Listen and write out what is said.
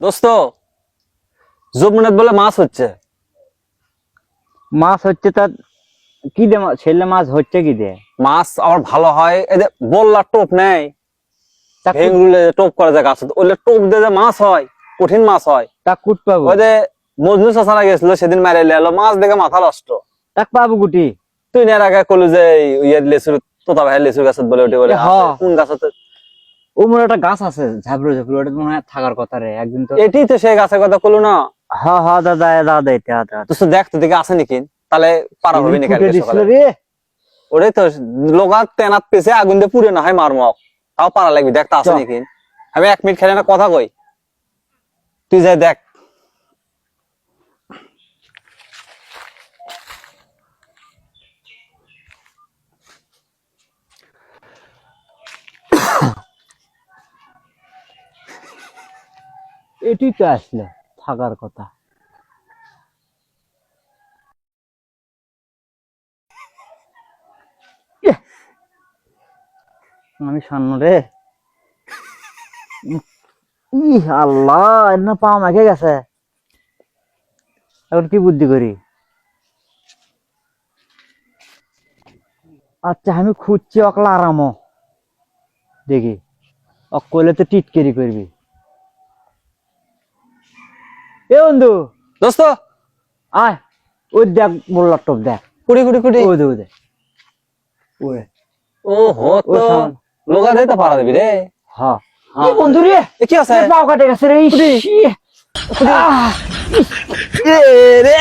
দোস্ত যমুনাত বলে মাছ হচ্ছে। মাছ হচ্ছে তা কি দে ছেলে মাছ হচ্ছে কি দে? মাছ আবার ভালো হয় এই যে বললা টোপ নেই, ভেঙরুলে টোপ করা যায় গাছ, ওইলে টোপ দিয়ে যে মাছ হয়, কঠিন মাছ হয়। তাক কুট পাবো, ওই যে মজনু চাচারা গেছিল সেদিন মারে এলো, মাছ দেখে মাথা নষ্ট। তাক পাবো গুটি। তুই এর আগে কলু যে ইয়ে লেচুর তোতা ভাই লেচুর গাছত বলে ওঠে বলে কোন গাছতে? ওমর একটা গাছ আছে ঝাবড়ো ঝাবড়ো, ওটা মনে হয় থাকার কথা রে একদিন তো। এটি তো সেই গাছের কথা কলু না। হ্যাঁ হ্যাঁ দাদা দাদা এটা দাদা তো দেখ তো দেখে আছে নাকি, তাহলে পারা হবে না কালকে সকালে। ওটাই তো লোকাত তেনাত পেছে আগুন দিয়ে পুড়ে না হয় মারমক, তাও পারা লাগবে, দেখ তা আছে নাকি। আমি 1 মিনিট খেলে না কথা কই, তুই যাই দেখ। এটি তো আসলে থাকার কথা। আমি সামনে রে, আল্লাহ না পা মাখে গেছে, এখন কি বুদ্ধি করি? আচ্ছা আমি খুঁজছি অকলা আরামও, দেখি অকলে তো টিটকেরি করবি। এ বন্ধু দোস্ত আয়, ওই দেখ বললার টপ দেখ, কুড়ি কুড়ি কুড়ি। ওই দে ওই দে ওই। ও হো তো লোকা দেই তো পারা দিবি রে। হ্যাঁ হ্যাঁ। এই বন্ধু রে, এ কি আছে? পাও কাটে গেছে রে। এ রে